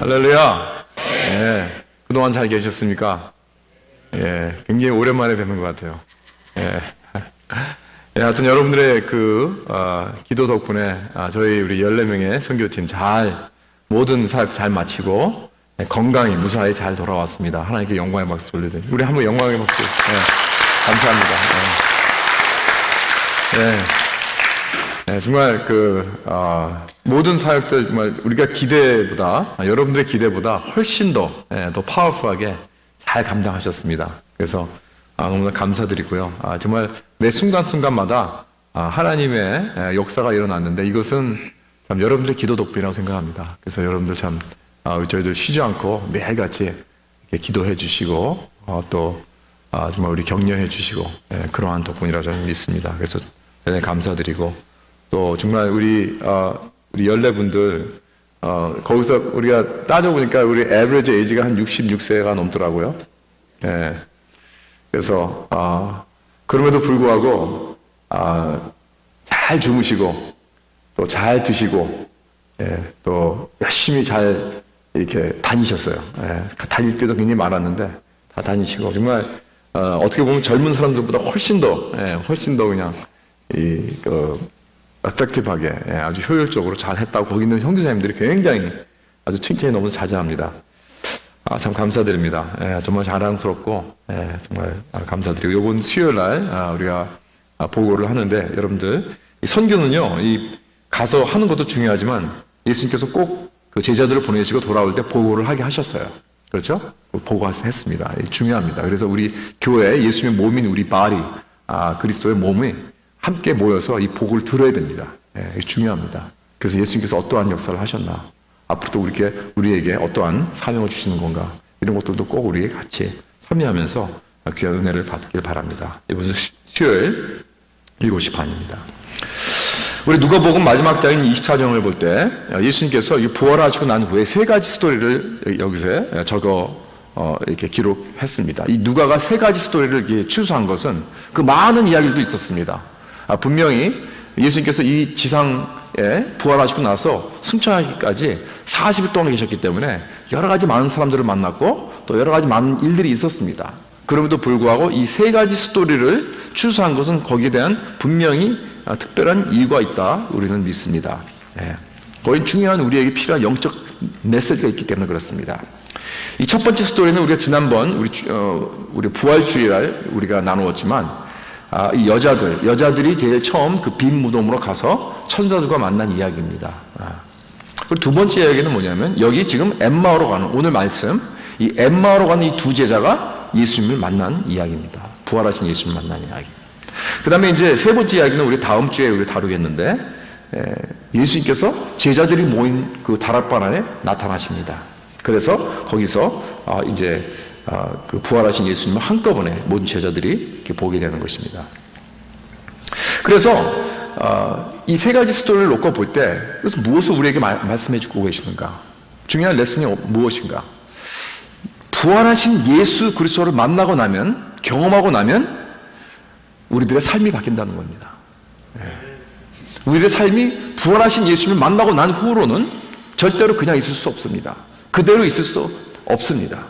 할렐루야. 예, 그동안 잘 계셨습니까? 예, 굉장히 오랜만에 뵙는 것 같아요. 예. 예, 하여튼 여러분들의 기도 덕분에 우리 14명의 선교팀 모든 사역 잘 마치고 건강히 무사히 잘 돌아왔습니다. 하나님께 영광의 박수 돌려드립니다. 우리 한번 영광의 박수. 예, 감사합니다. 예. 예, 정말 모든 사역들 정말 우리가 여러분들의 기대보다 훨씬 더 파워풀하게 잘 감당하셨습니다. 그래서 너무나 감사드리고요. 정말 매 순간순간마다 하나님의 역사가 일어났는데 이것은 참 여러분들의 기도 덕분이라고 생각합니다. 그래서 여러분들 참 저희들 쉬지 않고 매일같이 이렇게 기도해 주시고 또 정말 우리 격려해 주시고 그러한 덕분이라고 저는 믿습니다. 그래서 대단히 감사드리고 또 정말 우리 14분들 거기서 우리가 따져보니까 우리 에버리지 에이지가 한 66세가 넘더라고요. 예. 그래서 그럼에도 불구하고 잘 주무시고 또 잘 드시고 또 열심히 잘 이렇게 다니셨어요. 다닐 때도 굉장히 많았는데 다 다니시고 정말 어떻게 보면 젊은 사람들보다 훨씬 더 그냥 effective하게 아주 효율적으로 잘 했다고 거기 있는 선교사님들이 굉장히 아주 칭찬이 너무 자자합니다. 참 감사드립니다. 정말 자랑스럽고 정말 감사드리고 이번 수요일 날 우리가 보고를 하는데 여러분들 이 선교는요 가서 하는 것도 중요하지만 예수님께서 꼭 그 제자들을 보내시고 돌아올 때 보고를 하게 하셨어요. 그렇죠? 보고했습니다. 중요합니다. 그래서 우리 교회 예수님의 몸인 우리 바디 그리스도의 몸이 함께 모여서 이 복을 들어야 됩니다. 중요합니다. 그래서 예수님께서 어떠한 역사를 하셨나, 앞으로도 우리에게 어떠한 사명을 주시는 건가, 이런 것들도 꼭 우리 같이 참여하면서 귀한 은혜를 받길 바랍니다. 이번 수요일 7시 반입니다. 우리 누가복음 마지막 장인 24장을 볼 때 예수님께서 부활하시고 난 후에 세 가지 스토리를 여기서 이렇게 기록했습니다. 이 누가가 세 가지 스토리를 이렇게 추수한 것은 그 많은 이야기들도 있었습니다. 분명히 예수님께서 이 지상에 부활하시고 나서 승천하기까지 40일 동안 계셨기 때문에 여러 가지 많은 사람들을 만났고 또 여러 가지 많은 일들이 있었습니다. 그럼에도 불구하고 이 세 가지 스토리를 추수한 것은 거기에 대한 분명히 특별한 이유가 있다 우리는 믿습니다. 거의 중요한 우리에게 필요한 영적 메시지가 있기 때문에 그렇습니다. 이 첫 번째 스토리는 우리가 지난번 우리 부활주일날 우리가 나누었지만 이 여자들이 제일 처음 그 빈 무덤으로 가서 천사들과 만난 이야기입니다. 그리고 두 번째 이야기는 뭐냐면 여기 지금 엠마오로 가는 오늘 말씀 이 엠마오로 가는 이 두 제자가 예수님을 만난 이야기입니다. 부활하신 예수님을 만난 이야기. 그 다음에 이제 세 번째 이야기는 우리 다음 주에 우리 다루겠는데 예수님께서 제자들이 모인 그 다락방 안에 나타나십니다. 그래서 거기서 이제 그 부활하신 예수님을 한꺼번에 모든 제자들이 이렇게 보게 되는 것입니다. 그래서 이 세 가지 스토리를 놓고 볼 때 그래서 무엇을 우리에게 말씀해 주고 계시는가? 중요한 레슨이 무엇인가? 부활하신 예수 그리스도를 만나고 나면 경험하고 나면 우리들의 삶이 바뀐다는 겁니다. 우리의 삶이 부활하신 예수님을 만나고 난 후로는 절대로 그냥 있을 수 없습니다. 그대로 있을 수 없습니다.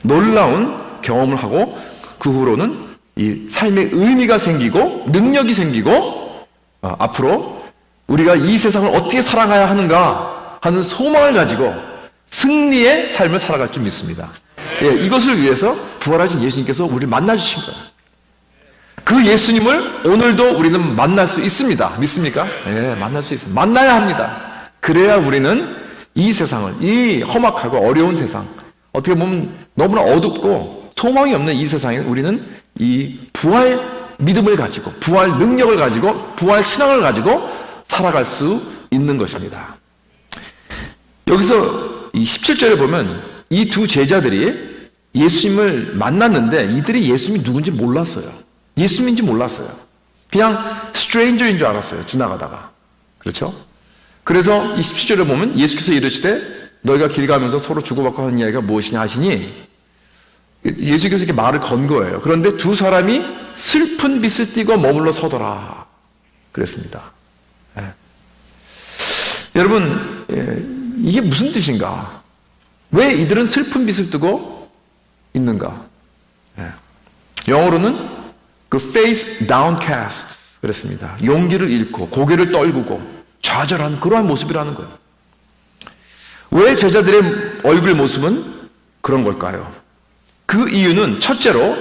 놀라운 경험을 하고 그 후로는 이 삶의 의미가 생기고 능력이 생기고 앞으로 우리가 이 세상을 어떻게 살아가야 하는가 하는 소망을 가지고 승리의 삶을 살아갈 줄 믿습니다. 이것을 위해서 부활하신 예수님께서 우리를 만나주신 거예요. 그 예수님을 오늘도 우리는 만날 수 있습니다. 믿습니까? 만날 수 있습니다. 만나야 합니다. 그래야 우리는 이 세상을, 이 험악하고 어려운 세상, 어떻게 보면 너무나 어둡고 소망이 없는 이 세상에 우리는 이 부활 믿음을 가지고, 부활 능력을 가지고, 부활 신앙을 가지고 살아갈 수 있는 것입니다. 여기서 이 17절에 보면 이 두 제자들이 예수님을 만났는데 이들이 예수님이 누군지 몰랐어요. 예수님인지 몰랐어요. 그냥 스트레인저인 줄 알았어요. 지나가다가. 그렇죠? 그래서 이 17절에 보면 예수께서 이르시되 너희가 길 가면서 서로 주고받고 하는 이야기가 무엇이냐 하시니 예수께서 이렇게 말을 건 거예요. 그런데 두 사람이 슬픈 빛을 띠고 머물러 서더라 그랬습니다. 여러분 이게 무슨 뜻인가? 왜 이들은 슬픈 빛을 뜨고 있는가? 영어로는 그 face downcast 그랬습니다. 용기를 잃고 고개를 떨구고 좌절한 그러한 모습이라는 거예요. 왜 제자들의 얼굴 모습은 그런 걸까요? 그 이유는 첫째로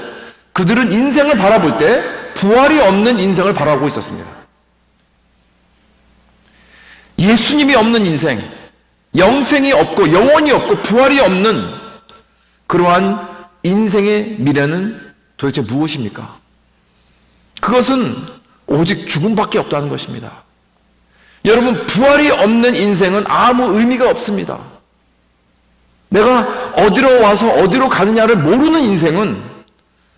그들은 인생을 바라볼 때 부활이 없는 인생을 바라보고 있었습니다. 예수님이 없는 인생, 영생이 없고 영원이 없고 부활이 없는 그러한 인생의 미래는 도대체 무엇입니까? 그것은 오직 죽음밖에 없다는 것입니다. 여러분, 부활이 없는 인생은 아무 의미가 없습니다. 내가 어디로 와서 어디로 가느냐를 모르는 인생은,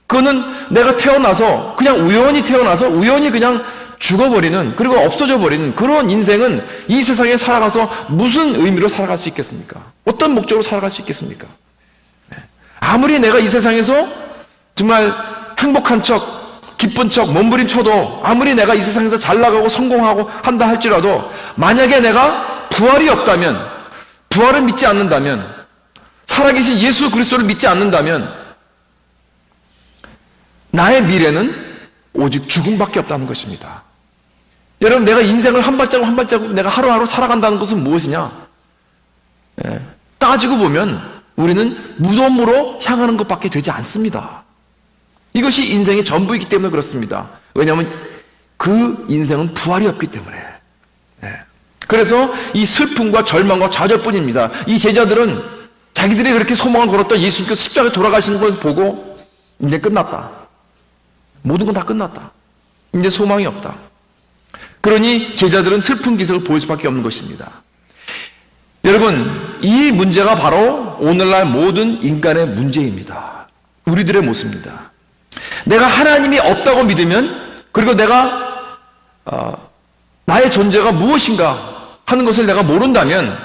그거는 내가 태어나서 그냥 우연히 태어나서 우연히 그냥 죽어버리는, 그리고 없어져 버리는 그런 인생은 이 세상에 살아가서 무슨 의미로 살아갈 수 있겠습니까? 어떤 목적으로 살아갈 수 있겠습니까? 아무리 내가 이 세상에서 정말 행복한 척, 기쁜 척, 몸부림쳐도, 아무리 내가 이 세상에서 잘 나가고 성공하고 한다 할지라도, 만약에 내가 부활이 없다면, 부활을 믿지 않는다면, 살아계신 예수 그리스도를 믿지 않는다면 나의 미래는 오직 죽음밖에 없다는 것입니다. 여러분, 내가 인생을 한 발자국 한 발자국 내가 하루하루 살아간다는 것은 무엇이냐? 따지고 보면 우리는 무덤으로 향하는 것밖에 되지 않습니다. 이것이 인생의 전부이기 때문에 그렇습니다. 왜냐하면 그 인생은 부활이 없기 때문에. 그래서 이 슬픔과 절망과 좌절뿐입니다. 이 제자들은 자기들이 그렇게 소망을 걸었던 예수님께서 십자가에 돌아가시는 것을 보고 이제 끝났다. 모든 건 다 끝났다. 이제 소망이 없다. 그러니 제자들은 슬픈 기색을 보일 수밖에 없는 것입니다. 여러분, 이 문제가 바로 오늘날 모든 인간의 문제입니다. 우리들의 모습입니다. 내가 하나님이 없다고 믿으면, 그리고 내가 나의 존재가 무엇인가 하는 것을 내가 모른다면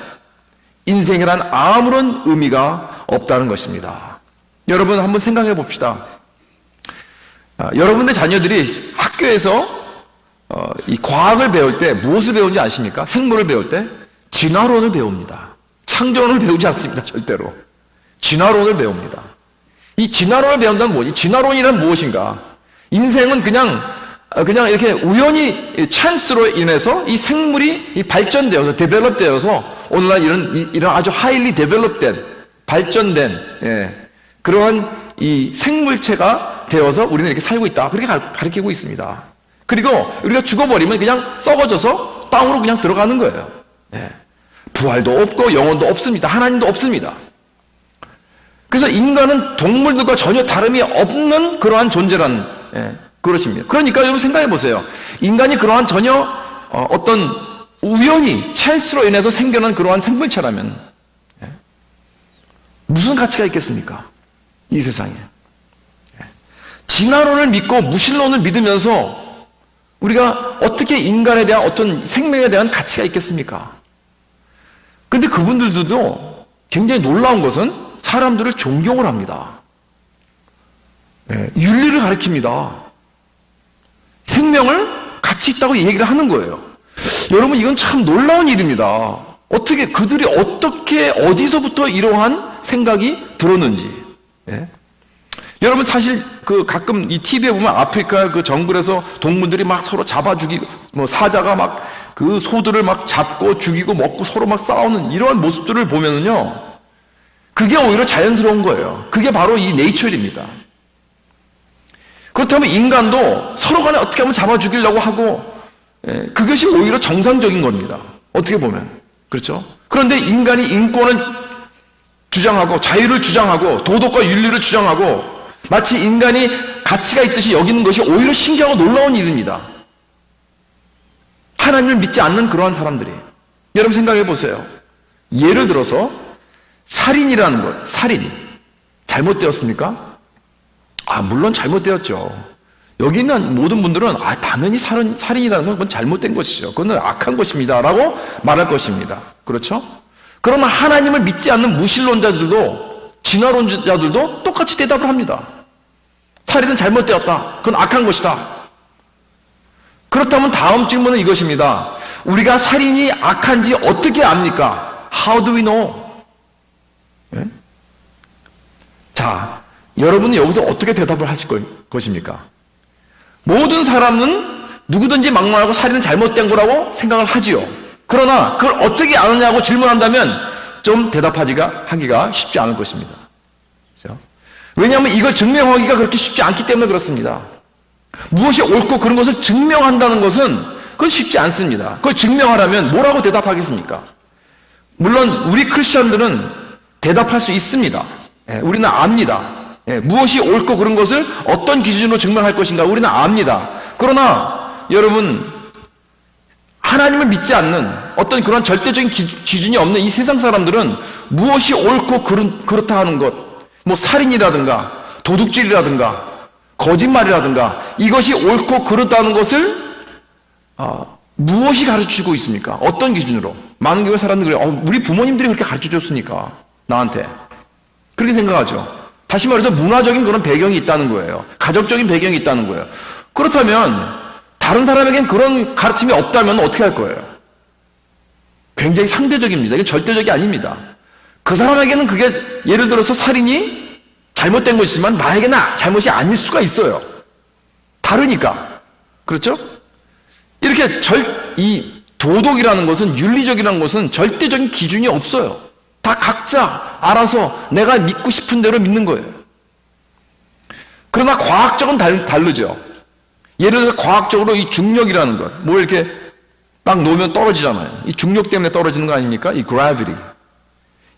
인생이란 아무런 의미가 없다는 것입니다. 여러분, 한번 생각해 봅시다. 여러분의 자녀들이 학교에서 이 과학을 배울 때 무엇을 배우는지 아십니까? 생물을 배울 때 진화론을 배웁니다. 창조론을 배우지 않습니다. 절대로. 진화론을 배웁니다. 이 진화론을 배운다는 뭐지? 진화론이란 무엇인가? 인생은 그냥 이렇게 우연히 찬스로 인해서 이 생물이 발전되어서 데벨롭되어서 오늘날 이런 아주 하일리 데벨롭된 발전된 그러한 이 생물체가 되어서 우리는 이렇게 살고 있다. 그렇게 가르치고 있습니다. 그리고 우리가 죽어버리면 그냥 썩어져서 땅으로 그냥 들어가는 거예요. 부활도 없고 영혼도 없습니다. 하나님도 없습니다. 그래서 인간은 동물들과 전혀 다름이 없는 그러한 존재라는 그것입니다. 그러니까 여러분 생각해 보세요. 인간이 그러한 전혀 어떤 우연히 찬스로 인해서 생겨난 그러한 생물체라면 무슨 가치가 있겠습니까? 이 세상에. 진화론을 믿고 무신론을 믿으면서 우리가 어떻게 인간에 대한 어떤 생명에 대한 가치가 있겠습니까? 근데 그분들도 굉장히 놀라운 것은 사람들을 존경을 합니다. 윤리를 가르칩니다. 생명을 가치 있다고 얘기를 하는 거예요. 여러분, 이건 참 놀라운 일입니다. 어떻게 그들이 어떻게 어디서부터 이러한 생각이 들었는지. 여러분, 사실 가끔 이 TV에 보면 아프리카 그 정글에서 동물들이 막 서로 잡아 죽이고, 사자가 막 그 소들을 막 잡고 죽이고 먹고 서로 막 싸우는 이러한 모습들을 보면은요, 그게 오히려 자연스러운 거예요. 그게 바로 이 네이처입니다. 그렇다면 인간도 서로 간에 어떻게 하면 잡아 죽이려고 하고, 그것이 오히려 정상적인 겁니다. 어떻게 보면. 그렇죠? 그런데 인간이 인권을 주장하고 자유를 주장하고 도덕과 윤리를 주장하고 마치 인간이 가치가 있듯이 여기는 것이 오히려 신기하고 놀라운 일입니다. 하나님을 믿지 않는 그러한 사람들이. 여러분 생각해 보세요. 예를 들어서 살인이라는 것, 살인 잘못되었습니까? 물론 잘못되었죠. 여기 있는 모든 분들은 당연히 살인이라는 건 그건 잘못된 것이죠. 그건 악한 것입니다 라고 말할 것입니다. 그렇죠? 그러면 하나님을 믿지 않는 무신론자들도, 진화론자들도 똑같이 대답을 합니다. 살인은 잘못되었다. 그건 악한 것이다. 그렇다면 다음 질문은 이것입니다. 우리가 살인이 악한지 어떻게 압니까? How do we know? 자, 여러분은 여기서 어떻게 대답을 하실 것입니까? 모든 사람은 누구든지 막말하고 살인은 잘못된 거라고 생각을 하지요. 그러나 그걸 어떻게 아느냐고 질문한다면 좀 하기가 쉽지 않을 것입니다. 그렇죠? 왜냐하면 이걸 증명하기가 그렇게 쉽지 않기 때문에 그렇습니다. 무엇이 옳고 그런 것을 증명한다는 것은 그건 쉽지 않습니다. 그걸 증명하려면 뭐라고 대답하겠습니까? 물론 우리 크리스천들은 대답할 수 있습니다. 우리는 압니다. 무엇이 옳고 그런 것을 어떤 기준으로 증명할 것인가 우리는 압니다. 그러나 여러분, 하나님을 믿지 않는 어떤 그런 절대적인 기준이 없는 이 세상 사람들은 무엇이 옳고 그렇다 하는 것, 뭐 살인이라든가 도둑질이라든가 거짓말이라든가 이것이 옳고 그렇다는 것을 무엇이 가르쳐주고 있습니까? 어떤 기준으로? 많은 교회 사람들이 그래요. 우리 부모님들이 그렇게 가르쳐줬으니까 나한테 그렇게 생각하죠. 다시 말해서 문화적인 그런 배경이 있다는 거예요. 가족적인 배경이 있다는 거예요. 그렇다면 다른 사람에겐 그런 가르침이 없다면 어떻게 할 거예요? 굉장히 상대적입니다. 이게 절대적이 아닙니다. 그 사람에게는 그게 예를 들어서 살인이 잘못된 것이지만 나에게는 잘못이 아닐 수가 있어요. 다르니까. 그렇죠? 이렇게 이 도덕이라는 것은, 윤리적이라는 것은 절대적인 기준이 없어요. 다 각자 알아서 내가 믿고 싶은 대로 믿는 거예요. 그러나 과학적은 다르죠. 예를 들어서 과학적으로 이 중력이라는 것, 뭐 이렇게 딱 놓으면 떨어지잖아요. 이 중력 때문에 떨어지는 거 아닙니까? 이 gravity.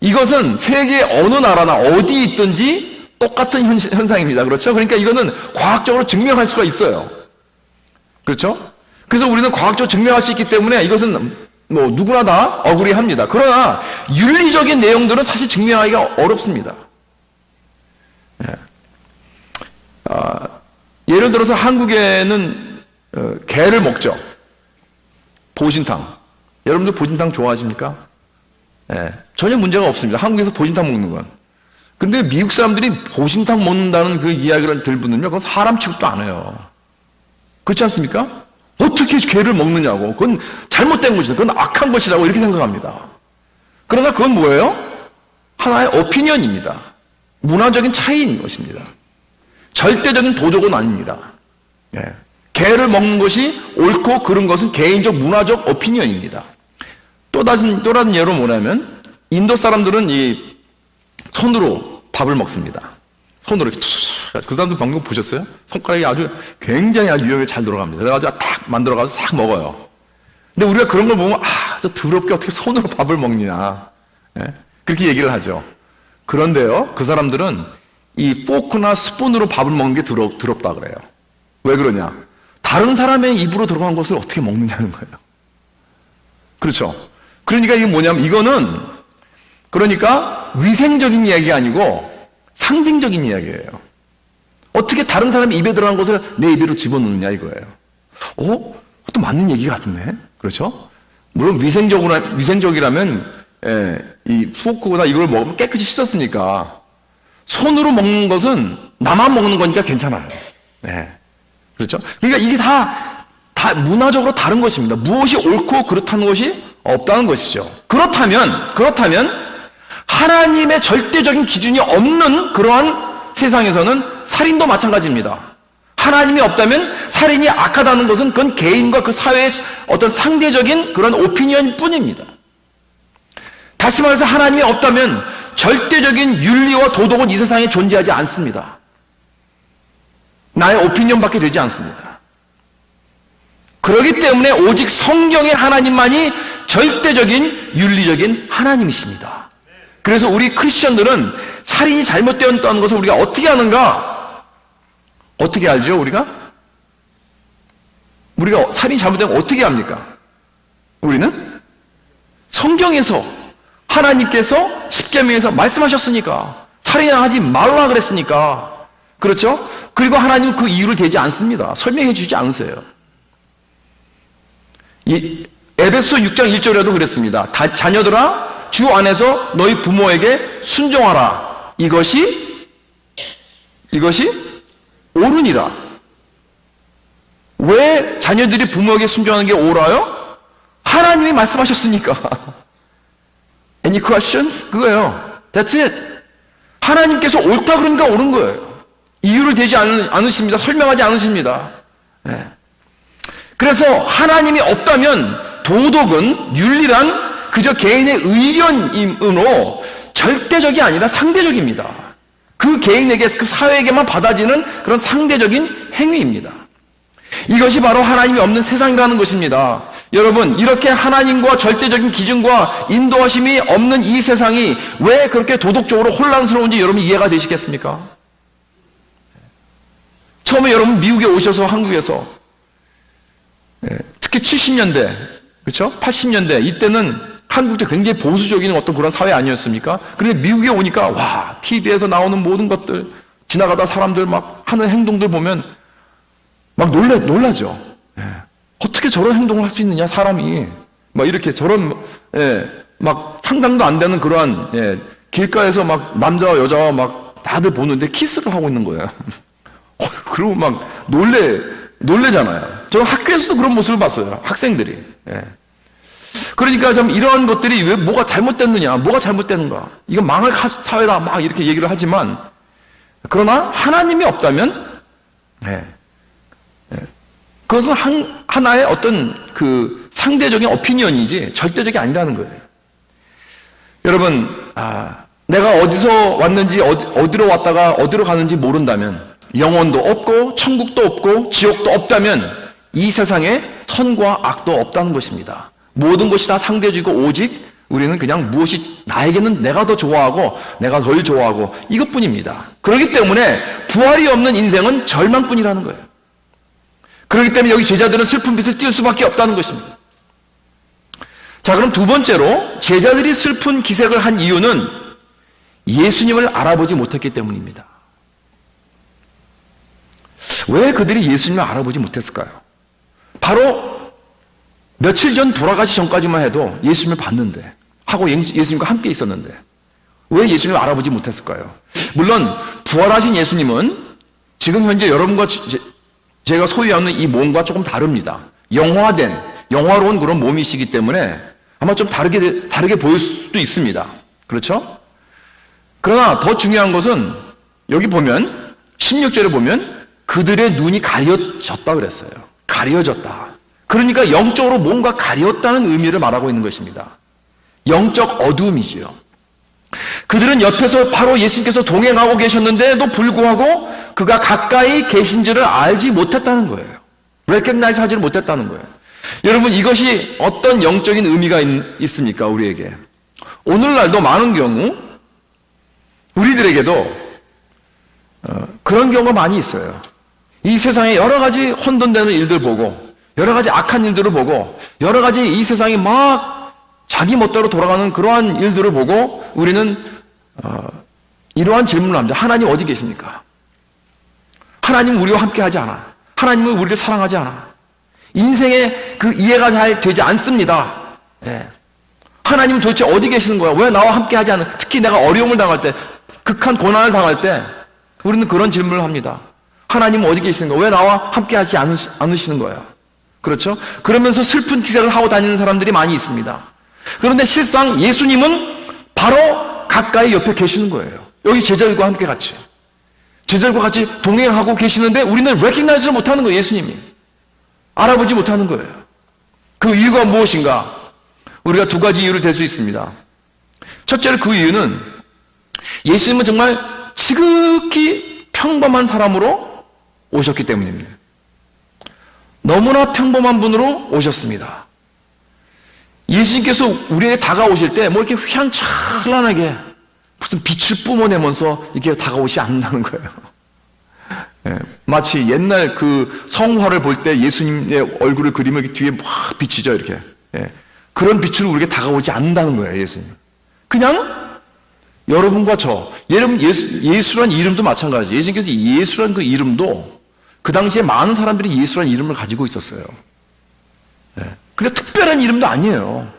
이것은 세계 어느 나라나 어디에 있든지 똑같은 현상입니다. 그렇죠? 그러니까 이거는 과학적으로 증명할 수가 있어요. 그렇죠? 그래서 우리는 과학적으로 증명할 수 있기 때문에 이것은 뭐 누구나 다 어그리합니다. 그러나 윤리적인 내용들은 사실 증명하기가 어렵습니다. 예를 들어서 한국에는 게를 먹죠. 보신탕. 여러분들 보신탕 좋아하십니까? 전혀 문제가 없습니다. 한국에서 보신탕 먹는 건. 근데 미국 사람들이 보신탕 먹는다는 그 이야기를 들으면요, 그건 사람 취급도 안 해요. 그렇지 않습니까? 어떻게 게를 먹느냐고. 그건 잘못된 것이다. 그건 악한 것이라고 이렇게 생각합니다. 그러나 그건 뭐예요? 하나의 오피니언입니다. 문화적인 차이인 것입니다. 절대적인 도덕은 아닙니다. 게를 먹는 것이 옳고 그른 것은 개인적 문화적 오피니언입니다. 또 다른 예로 뭐냐면 인도 사람들은 이 손으로 밥을 먹습니다. 손으로 이렇게 그 사람들 방금 보셨어요? 손가락이 아주 굉장히 아주 유용하게 잘 들어갑니다. 그래가지고 딱 만들어가지고 싹 먹어요. 근데 우리가 그런 걸 보면 저 더럽게 어떻게 손으로 밥을 먹냐, 그렇게 얘기를 하죠. 그런데요, 그 사람들은 이 포크나 스푼으로 밥을 먹는 게 더럽다 그래요. 왜 그러냐? 다른 사람의 입으로 들어간 것을 어떻게 먹느냐는 거예요. 그렇죠? 그러니까 이게 뭐냐면 이거는 그러니까 위생적인 이야기가 아니고 상징적인 이야기예요. 어떻게 다른 사람의 입에 들어간 것을 내 입으로 집어넣느냐 이거예요. 그것도 맞는 얘기 같은데, 그렇죠? 물론 위생적이라면 이 포크나 이걸 먹으면 깨끗이 씻었으니까 손으로 먹는 것은 나만 먹는 거니까 괜찮아요. 그렇죠? 그러니까 이게 다 문화적으로 다른 것입니다. 무엇이 옳고 그렇다는 것이 없다는 것이죠. 그렇다면 하나님의 절대적인 기준이 없는 그러한 세상에서는 살인도 마찬가지입니다. 하나님이 없다면 살인이 악하다는 것은 그건 개인과 그 사회의 어떤 상대적인 그런 오피니언 뿐입니다. 다시 말해서 하나님이 없다면 절대적인 윤리와 도덕은 이 세상에 존재하지 않습니다. 나의 오피니언밖에 되지 않습니다. 그렇기 때문에 오직 성경의 하나님만이 절대적인 윤리적인 하나님이십니다. 그래서 우리 크리스천들은 살인이 잘못되었다는 것을 우리가 어떻게 아는가? 어떻게 알죠, 우리가 살인이 잘못된 걸 어떻게 합니까? 우리는 성경에서 하나님께서 십계명에서 말씀하셨으니까, 살인하지 말라 그랬으니까. 그렇죠? 그리고 하나님은 그 이유를 대지 않습니다. 설명해 주지 않으세요. 에베소 6장 1절에도 그랬습니다. 자녀들아, 주 안에서 너희 부모에게 순종하라. 이것이 옳으니라. 왜 자녀들이 부모에게 순종하는 게 옳아요? 하나님이 말씀하셨으니까. Any questions? 그거예요. That's it. 하나님께서 옳다 그러니까 옳은 거예요. 이유를 대지 않으십니다. 설명하지 않으십니다. 네. 그래서 하나님이 없다면 도덕은, 윤리란 그저 개인의 의견으로 절대적이 아니라 상대적입니다. 그 개인에게, 그 사회에게만 받아지는 그런 상대적인 행위입니다. 이것이 바로 하나님이 없는 세상이라는 것입니다. 여러분, 이렇게 하나님과 절대적인 기준과 인도하심이 없는 이 세상이 왜 그렇게 도덕적으로 혼란스러운지 여러분 이해가 되시겠습니까? 처음에 여러분 미국에 오셔서 한국에서 특히 70년대, 그렇죠? 80년대 이때는 한국도 굉장히 보수적인 어떤 그런 사회 아니었습니까? 그런데 미국에 오니까 와, TV에서 나오는 모든 것들, 지나가다 사람들 막 하는 행동들 보면 막 놀라죠. 어떻게 저런 행동을 할 수 있느냐, 사람이. 막 이렇게 저런, 막 상상도 안 되는 그러한, 길가에서 막 남자와 여자와 막 다들 보는데 키스를 하고 있는 거예요. 그리고 막 놀래잖아요. 저 학교에서도 그런 모습을 봤어요. 학생들이. 그러니까 좀 이러한 것들이 왜 뭐가 잘못됐느냐, 뭐가 잘못됐는가. 이건 망할 사회다, 막 이렇게 얘기를 하지만, 그러나 하나님이 없다면, 그것은 하나의 어떤 그 상대적인 오피니언이지 절대적이 아니라는 거예요. 여러분, 내가 어디서 왔는지 어디로 왔다가 어디로 가는지 모른다면, 영혼도 없고 천국도 없고 지옥도 없다면 이 세상에 선과 악도 없다는 것입니다. 모든 것이 다 상대적이고 오직 우리는 그냥 무엇이 나에게는 내가 더 좋아하고 내가 덜 좋아하고 이것뿐입니다. 그렇기 때문에 부활이 없는 인생은 절망뿐이라는 거예요. 그렇기 때문에 여기 제자들은 슬픈 빛을 띌 수밖에 없다는 것입니다. 자, 그럼 두 번째로 제자들이 슬픈 기색을 한 이유는 예수님을 알아보지 못했기 때문입니다. 왜 그들이 예수님을 알아보지 못했을까요? 바로 며칠 전 돌아가시 전까지만 해도 예수님을 봤는데, 하고 예수님과 함께 있었는데 왜 예수님을 알아보지 못했을까요? 물론 부활하신 예수님은 지금 현재 여러분과 제가 소유하는 이 몸과 조금 다릅니다. 영화로운 그런 몸이시기 때문에 아마 좀 다르게 보일 수도 있습니다. 그렇죠? 그러나 더 중요한 것은 여기 보면 16절에 보면 그들의 눈이 가려졌다 그랬어요. 가려졌다. 그러니까 영적으로 뭔가 가렸다는 의미를 말하고 있는 것입니다. 영적 어두움이지요. 그들은 옆에서 바로 예수님께서 동행하고 계셨는데도 불구하고 그가 가까이 계신지를 알지 못했다는 거예요. recognize 하지를 못했다는 거예요. 여러분, 이것이 어떤 영적인 의미가 있습니까? 우리에게. 오늘날도 많은 경우 우리들에게도 그런 경우가 많이 있어요. 이 세상에 여러 가지 혼돈되는 일들 보고 여러 가지 악한 일들을 보고 여러 가지 이 세상이 막 자기 멋대로 돌아가는 그러한 일들을 보고 우리는 이러한 질문을 합니다. 하나님 어디 계십니까? 하나님은 우리와 함께 하지 않아. 하나님은 우리를 사랑하지 않아. 인생에 그 이해가 잘 되지 않습니다. 하나님은 도대체 어디 계시는 거야? 왜 나와 함께 하지 않아? 특히 내가 어려움을 당할 때, 극한 고난을 당할 때 우리는 그런 질문을 합니다. 하나님은 어디 계시는 거야? 왜 나와 함께 하지 않으시는 거야? 그렇죠? 그러면서 슬픈 기색을 하고 다니는 사람들이 많이 있습니다. 그런데 실상 예수님은 바로 가까이 옆에 계시는 거예요. 여기 제자들과 함께 같이. 제자들과 같이 동행하고 계시는데 우리는 recognize를 못하는 거예요. 예수님이. 알아보지 못하는 거예요. 그 이유가 무엇인가? 우리가 두 가지 이유를 댈 수 있습니다. 첫째로 그 이유는 예수님은 정말 지극히 평범한 사람으로 오셨기 때문입니다. 너무나 평범한 분으로 오셨습니다. 예수님께서 우리에게 다가오실 때 뭐 이렇게 휘황찬란하게 무슨 빛을 뿜어내면서 이렇게 다가오지 않는다는 거예요. 마치 옛날 그 성화를 볼 때 예수님의 얼굴을 그리면 뒤에 막 비치죠, 이렇게. 그런 빛으로 우리에게 다가오지 않는다는 거예요, 예수님. 그냥 여러분과 저, 여러분 예수란 이름도 마찬가지죠. 예수님께서 예수란 그 이름도 그 당시에 많은 사람들이 예수란 이름을 가지고 있었어요. 근데 특별한 이름도 아니에요.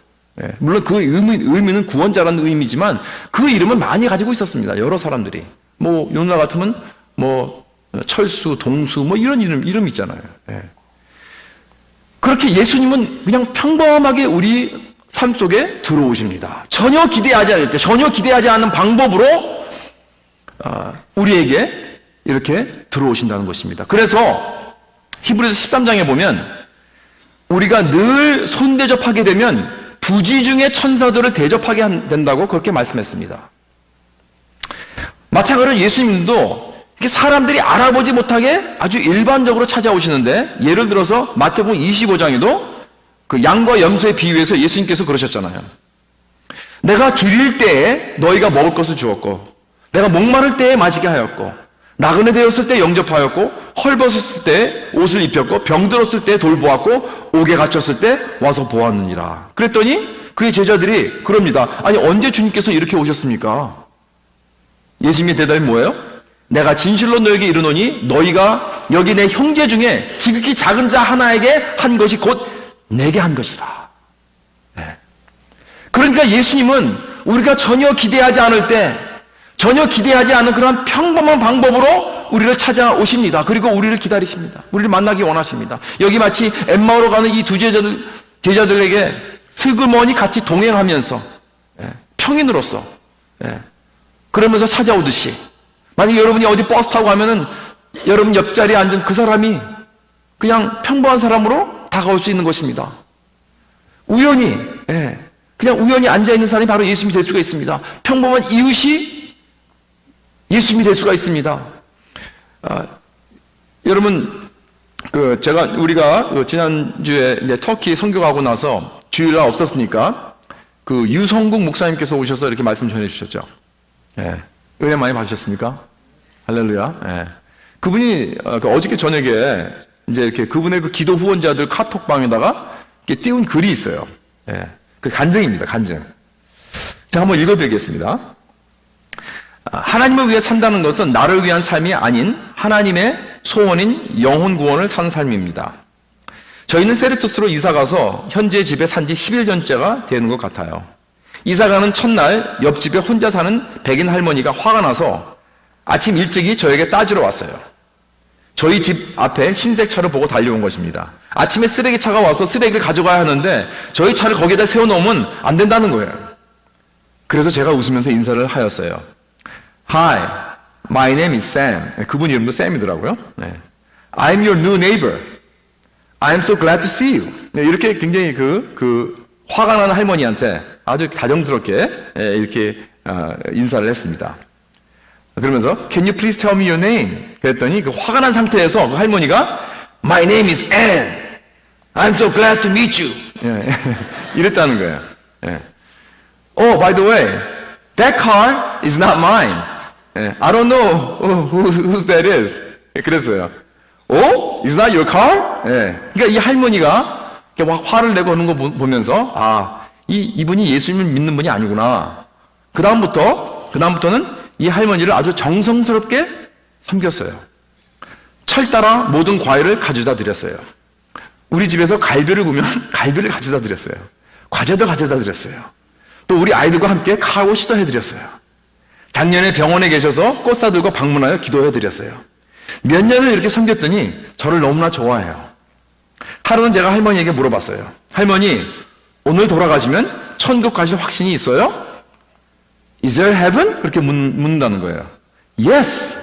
물론 그 의미는 구원자라는 의미지만 그 이름은 많이 가지고 있었습니다. 여러 사람들이. 뭐 요나 같으면 뭐 철수, 동수 뭐 이런 이름 있잖아요. 그렇게 예수님은 그냥 평범하게 우리 삶 속에 들어오십니다. 전혀 기대하지 않을 때, 전혀 기대하지 않는 방법으로 우리에게 이렇게 들어오신다는 것입니다. 그래서 히브리서 13장에 보면 우리가 늘 손대접하게 되면 부지 중에 천사들을 대접하게 된다고 그렇게 말씀했습니다. 마찬가지로 예수님도 이렇게 사람들이 알아보지 못하게 아주 일반적으로 찾아오시는데, 예를 들어서 마태복음 25장에도 그 양과 염소의 비유에서 예수님께서 그러셨잖아요. 내가 줄일 때에 너희가 먹을 것을 주었고, 내가 목마를 때에 마시게 하였고, 나그네 되었을 때 영접하였고, 헐벗었을 때 옷을 입혔고, 병들었을 때 돌보았고, 옥에 갇혔을 때 와서 보았느니라. 그랬더니 그의 제자들이 그럽니다. 아니, 언제 주님께서 이렇게 오셨습니까? 예수님의 대답이 뭐예요? 내가 진실로 너에게 이르노니 너희가 여기 내 형제 중에 지극히 작은 자 하나에게 한 것이 곧 내게 한 것이라. 네. 그러니까 예수님은 우리가 전혀 기대하지 않을 때, 전혀 기대하지 않은 그런 평범한 방법으로 우리를 찾아오십니다. 그리고 우리를 기다리십니다. 우리를 만나기 원하십니다. 여기 마치 엠마오로 가는 이 두 제자들에게 슬그머니 같이 동행하면서 평인으로서 그러면서 찾아오듯이, 만약에 여러분이 어디 버스 타고 가면은 여러분 옆자리에 앉은 그 사람이 그냥 평범한 사람으로 다가올 수 있는 것입니다. 우연히, 그냥 우연히 앉아있는 사람이 바로 예수님이 될 수가 있습니다. 평범한 이웃이 예수님이 될 수가 있습니다. 여러분, 우리가 지난주에 이제 터키 선교가고 나서 주일날 없었으니까 그 유성국 목사님께서 오셔서 이렇게 말씀 전해 주셨죠. 은혜 많이 받으셨습니까? 할렐루야. 그분이 어저께 저녁에 이제 이렇게 그분의 그 기도 후원자들 카톡방에다가 이렇게 띄운 글이 있어요. 그 간증입니다, 간증. 제가 한번 읽어드리겠습니다. 하나님을 위해 산다는 것은 나를 위한 삶이 아닌 하나님의 소원인 영혼 구원을 사는 삶입니다. 저희는 세르토스로 이사가서 현재 집에 산 지 11년째가 되는 것 같아요. 이사가는 첫날 옆집에 혼자 사는 백인 할머니가 화가 나서 아침 일찍이 저에게 따지러 왔어요. 저희 집 앞에 흰색 차를 보고 달려온 것입니다. 아침에 쓰레기차가 와서 쓰레기를 가져가야 하는데 저희 차를 거기에다 세워놓으면 안 된다는 거예요. 그래서 제가 웃으면서 인사를 하였어요. Hi, my name is Sam. 그분 이름도 Sam이더라고요. I'm your new neighbor. I'm so glad to see you. 이렇게 굉장히 화가 나는 할머니한테 아주 다정스럽게 이렇게 인사를 했습니다. 그러면서 Can you please tell me your name? 그랬더니 그 화가 난 상태에서 그 할머니가 My name is Anne. I'm so glad to meet you. 이랬다는 거예요. Oh, by the way, that car is not mine. I don't know whose that is. 그랬어요. Oh, is that your car? 그러니까 이 할머니가 막 화를 내고 하는 거 보면서 이분이 예수님을 믿는 분이 아니구나. 그다음부터는 이 할머니를 아주 정성스럽게 섬겼어요. 철 따라 모든 과일을 가져다 드렸어요. 우리 집에서 갈비를 구우면 갈비를 가져다 드렸어요. 과자도 가져다 드렸어요. 또 우리 아이들과 함께 카고 시도해 드렸어요. 작년에 병원에 계셔서 꽃 사들고 방문하여 기도해 드렸어요. 몇 년을 이렇게 섬겼더니 저를 너무나 좋아해요. 하루는 제가 할머니에게 물어봤어요. 할머니, 오늘 돌아가시면 천국 가실 확신이 있어요? Is there heaven? 그렇게 묻는다는 거예요. Yes.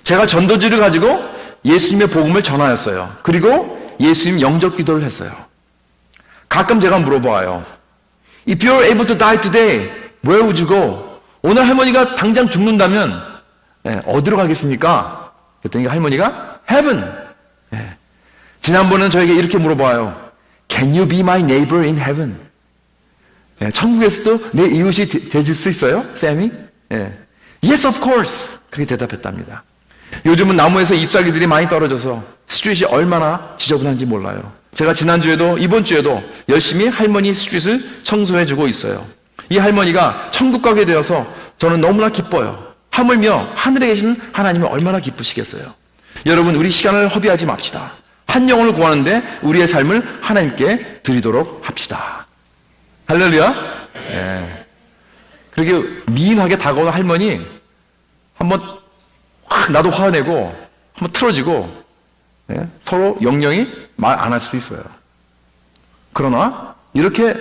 제가 전도지를 가지고 예수님의 복음을 전하였어요. 그리고 예수님 영접 기도를 했어요. 가끔 제가 물어봐요. If you're able to die today, where would you go? 오늘 할머니가 당장 죽는다면 어디로 가겠습니까? 그랬더니 할머니가 Heaven. 지난번에는 저에게 이렇게 물어봐요. Can you be my neighbor in heaven? 천국에서도 내 이웃이 되실 수 있어요? 쌤이? Yes, of course. 그렇게 대답했답니다. 요즘은 나무에서 잎사귀들이 많이 떨어져서 스트릿이 얼마나 지저분한지 몰라요. 제가 지난주에도 이번 주에도 열심히 할머니 스트릿을 청소해주고 있어요. 이 할머니가 천국 가게 되어서 저는 너무나 기뻐요. 하물며 하늘에 계신 하나님은 얼마나 기쁘시겠어요. 여러분, 우리 시간을 허비하지 맙시다. 한 영혼을 구하는데 우리의 삶을 하나님께 드리도록 합시다. 할렐루야. 그렇게 미인하게 다가오는 할머니 한번 확 나도 화내고 한번 틀어지고 서로 영영이 말 안 할 수도 있어요. 그러나 이렇게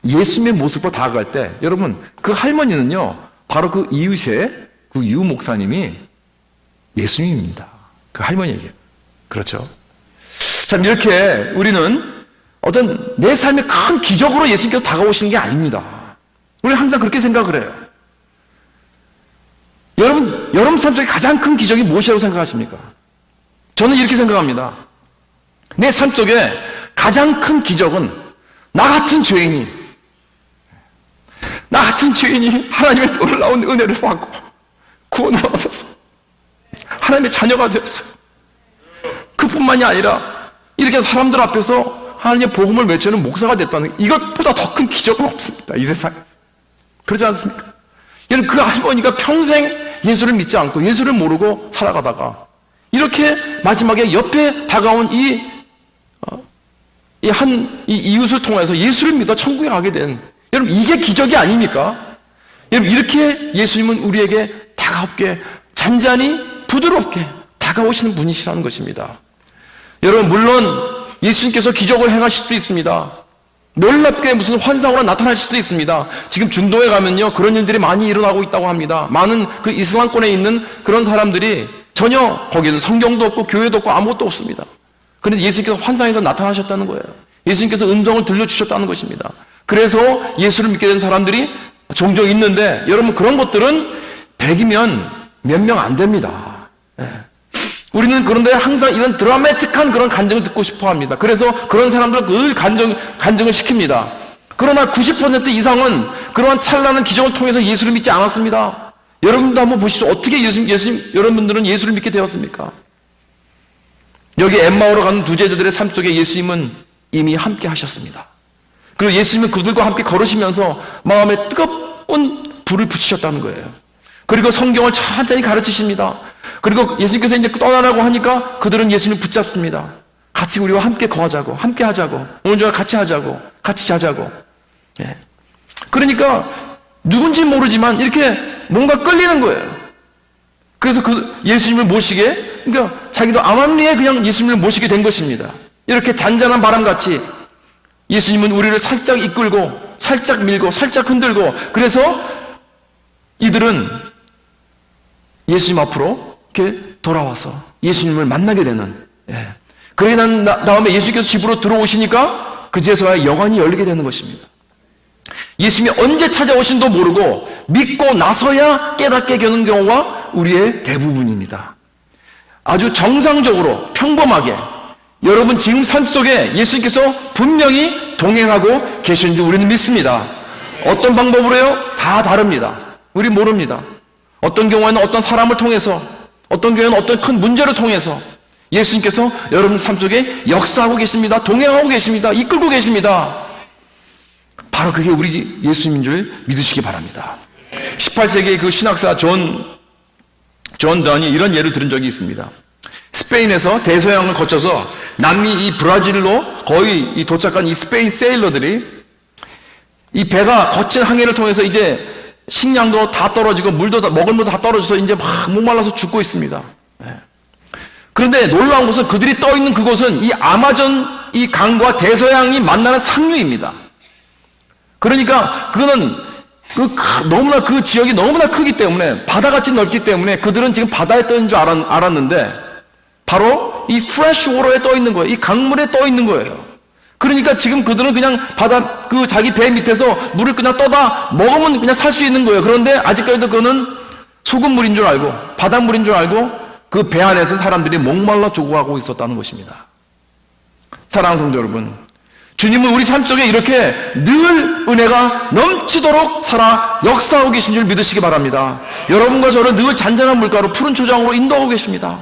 예수님의 모습으로 다가갈 때 여러분, 그 할머니는요 바로 그 이웃의 그 유 목사님이 예수님입니다. 그 할머니에게. 그렇죠. 참, 이렇게 우리는 어떤 내 삶의 큰 기적으로 예수님께서 다가오시는 게 아닙니다. 우리는 항상 그렇게 생각을 해요. 여러분 삶 속에 가장 큰 기적이 무엇이라고 생각하십니까? 저는 이렇게 생각합니다. 내 삶 속에 가장 큰 기적은 나 같은 죄인이 하나님의 놀라운 은혜를 받고 구원을 얻어서 하나님의 자녀가 되었어요. 그뿐만이 아니라 이렇게 사람들 앞에서 하나님의 복음을 외치는 목사가 됐다는, 이것보다 더 큰 기적은 없습니다, 이 세상에. 그렇지 않습니까? 여러분, 그 할머니가 평생 예수를 믿지 않고 예수를 모르고 살아가다가 이렇게 마지막에 옆에 다가온 이 이웃을 통해서 예수를 믿어 천국에 가게 된, 여러분, 이게 기적이 아닙니까? 여러분, 이렇게 예수님은 우리에게 다가옵게, 잔잔히 부드럽게 다가오시는 분이시라는 것입니다. 여러분, 물론 예수님께서 기적을 행하실 수도 있습니다. 놀랍게 무슨 환상으로 나타나실 수도 있습니다. 지금 중동에 가면요, 그런 일들이 많이 일어나고 있다고 합니다. 많은 그 이슬람권에 있는 그런 사람들이 전혀 거기는 성경도 없고 교회도 없고 아무것도 없습니다. 그런데 예수님께서 환상에서 나타나셨다는 거예요. 예수님께서 음성을 들려주셨다는 것입니다. 그래서 예수를 믿게 된 사람들이 종종 있는데, 여러분, 그런 것들은 100이면 몇 명 안 됩니다. 우리는 그런데 항상 이런 드라마틱한 그런 간증을 듣고 싶어 합니다. 그래서 그런 사람들은 늘 간증을 시킵니다. 그러나 90% 이상은 그러한 찬란한 기적을 통해서 예수를 믿지 않았습니다. 여러분도 한번 보십시오. 어떻게 여러분들은 예수를 믿게 되었습니까? 여기 엠마오로 가는 두 제자들의 삶 속에 예수님은 이미 함께 하셨습니다. 그리고 예수님은 그들과 함께 걸으시면서 마음에 뜨거운 불을 붙이셨다는 거예요. 그리고 성경을 천천히 가르치십니다. 그리고 예수님께서 이제 떠나라고 하니까 그들은 예수님을 붙잡습니다. 같이 우리와 함께 거하자고, 함께 하자고, 오늘 저녁 같이 하자고, 같이 자자고. 예. 그러니까 누군지 모르지만 이렇게 뭔가 끌리는 거예요. 그래서 그 예수님을 모시게, 그러니까 자기도 암암리에 그냥 예수님을 모시게 된 것입니다. 이렇게 잔잔한 바람같이 예수님은 우리를 살짝 이끌고, 살짝 밀고, 살짝 흔들고, 그래서 이들은 예수님 앞으로 이렇게 돌아와서 예수님을 만나게 되는, 예. 그러게 난 다음에 예수님께서 집으로 들어오시니까 그제서야 영안이 열리게 되는 것입니다. 예수님이 언제 찾아오신도 모르고 믿고 나서야 깨닫게 되는 경우가 우리의 대부분입니다. 아주 정상적으로 평범하게 여러분 지금 삶 속에 예수님께서 분명히 동행하고 계신 줄 우리는 믿습니다. 어떤 방법으로요? 다 다릅니다. 우리 모릅니다. 어떤 경우에는 어떤 사람을 통해서, 어떤 경우에는 어떤 큰 문제를 통해서 예수님께서 여러분 삶 속에 역사하고 계십니다. 동행하고 계십니다. 이끌고 계십니다. 바로 그게 우리 예수님인 줄 믿으시기 바랍니다. 18세기의 그 신학사 존 던이 이런 예를 들은 적이 있습니다. 스페인에서 대서양을 거쳐서 남미 이 브라질로 거의 도착한 이 스페인 세일러들이 이 배가 거친 항해를 통해서 이제 식량도 다 떨어지고 물도 먹을 물도 다 떨어져서 이제 막 목말라서 죽고 있습니다. 그런데 놀라운 것은 그들이 떠 있는 그곳은 이 아마존 이 강과 대서양이 만나는 상류입니다. 그러니까 그거는 너무나 그 지역이 너무나 크기 때문에 바다같이 넓기 때문에 그들은 지금 바다에 떠 있는 줄 알았는데 바로 이 프레쉬 워터에 떠 있는 거예요. 이 강물에 떠 있는 거예요. 그러니까 지금 그들은 그냥 바다 그 자기 배 밑에서 물을 그냥 떠다 먹으면 그냥 살 수 있는 거예요. 그런데 아직까지도 그거는 소금물인 줄 알고 바닷물인 줄 알고 그 배 안에서 사람들이 목말라 죽어가고 있었다는 것입니다. 사랑하는 성도 여러분, 주님은 우리 삶 속에 이렇게 늘 은혜가 넘치도록 살아 역사하고 계신 줄 믿으시기 바랍니다. 여러분과 저를 늘 잔잔한 물가로 푸른 초장으로 인도하고 계십니다.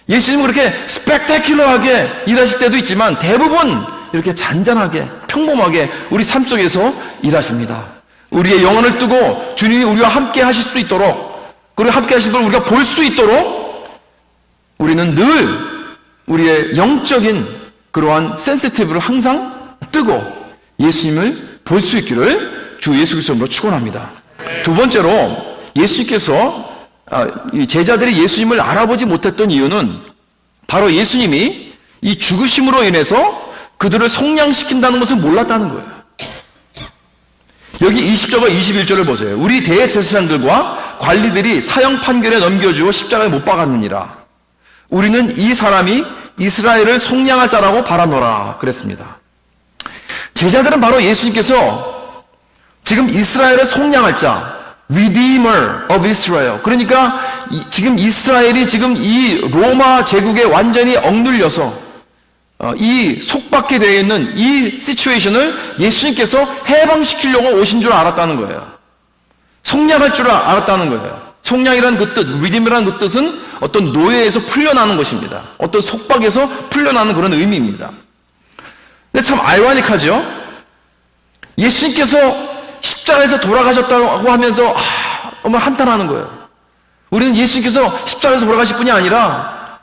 예수님은 그렇게 스펙타큘러하게 일하실 때도 있지만 대부분 이렇게 잔잔하게 평범하게 우리 삶 속에서 일하십니다. 우리의 영혼을 뜨고 주님이 우리와 함께 하실 수 있도록, 그리고 함께 하신 걸 우리가 볼 수 있도록 우리는 늘 우리의 영적인 그러한 센시티브를 항상 뜨고 예수님을 볼 수 있기를 주 예수 그리스도로 축원합니다. 두 번째로 예수님께서 제자들이 예수님을 알아보지 못했던 이유는 바로 예수님이 이 죽으심으로 인해서 그들을 속량시킨다는 것을 몰랐다는 거예요. 여기 20절과 21절을 보세요. 우리 대제사장들과 관리들이 사형 판결에 넘겨주어 십자가에 못 박았느니라. 우리는 이 사람이 이스라엘을 속량할 자라고 바라노라 그랬습니다. 제자들은 바로 예수님께서 지금 이스라엘을 속량할 자, Redeemer of Israel. 그러니까 지금 이스라엘이 지금 이 로마 제국에 완전히 억눌려서 이 속박해 되어 있는 이 시츄에이션을 예수님께서 해방시키려고 오신 줄 알았다는 거예요. 속량할 줄 알았다는 거예요. 속량이라는 그 뜻, Redeemer라는 그 뜻은 어떤 노예에서 풀려나는 것입니다. 어떤 속박에서 풀려나는 그런 의미입니다. 근데 참 아이러니하죠? 예수님께서 십자가에서 돌아가셨다고 하면서 정말 한탄하는 거예요. 우리는 예수님께서 십자가에서 돌아가실 분이 아니라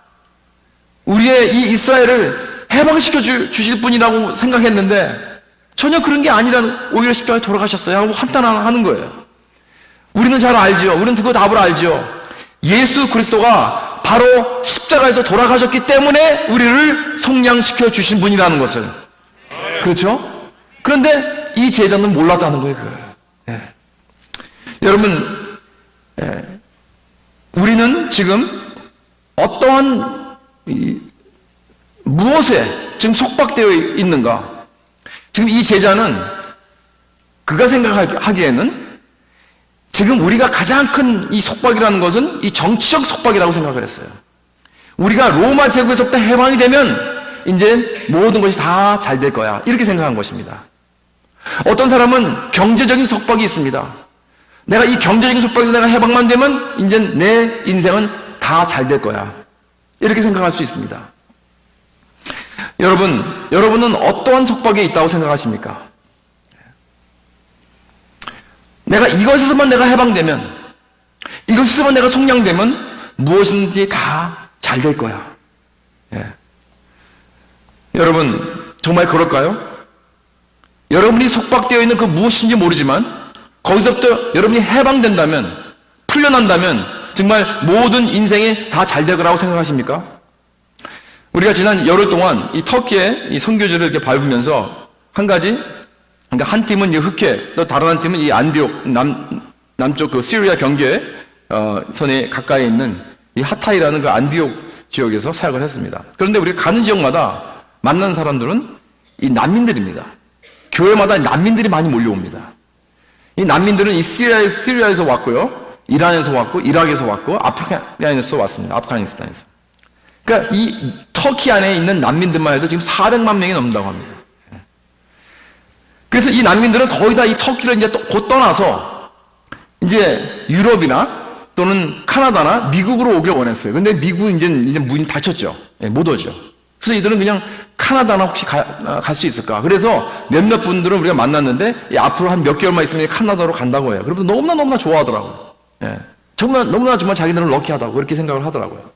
우리의 이 이스라엘을 해방시켜 주실 분이라고 생각했는데 전혀 그런 게 아니라 오히려 십자가에 돌아가셨어요 하고 한탄하는 거예요. 우리는 잘 알죠. 우리는 그 답을 알죠. 예수 그리스도가 바로 십자가에서 돌아가셨기 때문에 우리를 속량시켜 주신 분이라는 것을. 그렇죠? 그런데 이 제자는 몰랐다는 거예요. 여러분, 우리는 지금 어떠한 무엇에 지금 속박되어 있는가? 지금 이 제자는 그가 생각하기에는 지금 우리가 가장 큰 이 속박이라는 것은 이 정치적 속박이라고 생각을 했어요. 우리가 로마 제국에서부터 해방이 되면 이제 모든 것이 다 잘 될 거야. 이렇게 생각한 것입니다. 어떤 사람은 경제적인 속박이 있습니다. 내가 이 경제적인 속박에서 내가 해방만 되면 이제 내 인생은 다 잘 될 거야. 이렇게 생각할 수 있습니다. 여러분은 어떠한 속박에 있다고 생각하십니까? 내가 이것에서만 내가 해방되면, 이것에서만 내가 속량되면 무엇이든지 다 잘 될 거야. 여러분, 정말 그럴까요? 여러분이 속박되어 있는 그 무엇인지 모르지만 거기서부터 여러분이 해방된다면, 풀려난다면 정말 모든 인생이 다 잘 될 거라고 생각하십니까? 우리가 지난 열흘 동안 이 터키의 이 선교지를 이렇게 밟으면서 한 가지, 그러니까 한 팀은 이 흑해, 또 다른 한 팀은 이 안디옥, 남쪽 그 시리아 경계 선에 가까이 있는 이 하타이라는 그 안디옥 지역에서 사역을 했습니다. 그런데 우리가 가는 지역마다 만나는 사람들은 이 난민들입니다. 교회마다 난민들이 많이 몰려옵니다. 이 난민들은 이 시리아에서 왔고요, 이란에서 왔고, 이라크에서 왔고, 아프가니스탄에서 왔습니다. 아프가니스탄에서. 그러니까 이 터키 안에 있는 난민들만 해도 지금 400만 명이 넘는다고 합니다. 그래서 이 난민들은 거의 다 이 터키를 이제 곧 떠나서 이제 유럽이나 또는 카나다나 미국으로 오길 원했어요. 근데 미국은 이제 문이 닫혔죠. 못 오죠. 그래서 이들은 그냥 카나다나 혹시 갈 수 있을까? 그래서 몇몇 분들은 우리가 만났는데 앞으로 한 몇 개월만 있으면 카나다로 간다고 해요. 그래서 너무나 좋아하더라고요. 정말 너무나 정말 자기들은 럭키하다고 그렇게 생각을 하더라고요.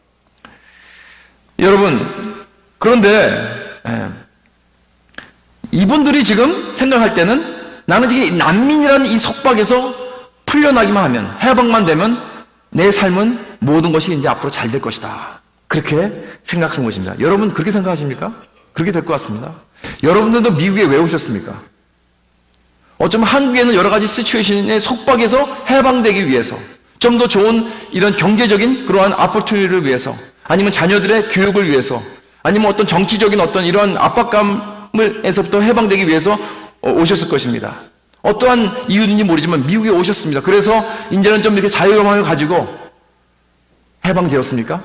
여러분, 그런데 이분들이 지금 생각할 때는 나는 이게 난민이라는 이 속박에서 풀려나기만 하면, 해방만 되면 내 삶은 모든 것이 이제 앞으로 잘 될 것이다. 그렇게 생각한 것입니다. 여러분 그렇게 생각하십니까? 그렇게 될 것 같습니다. 여러분들도 미국에 왜 오셨습니까? 어쩌면 한국에는 여러 가지 시츄에이션의 속박에서 해방되기 위해서, 좀 더 좋은 이런 경제적인 그러한 아포튜니티를 위해서, 아니면 자녀들의 교육을 위해서, 아니면 어떤 정치적인 어떤 이런 압박감에서부터 해방되기 위해서 오셨을 것입니다. 어떠한 이유인지 모르지만 미국에 오셨습니다. 그래서 이제는 좀 이렇게 자유로움을 가지고 해방되었습니까?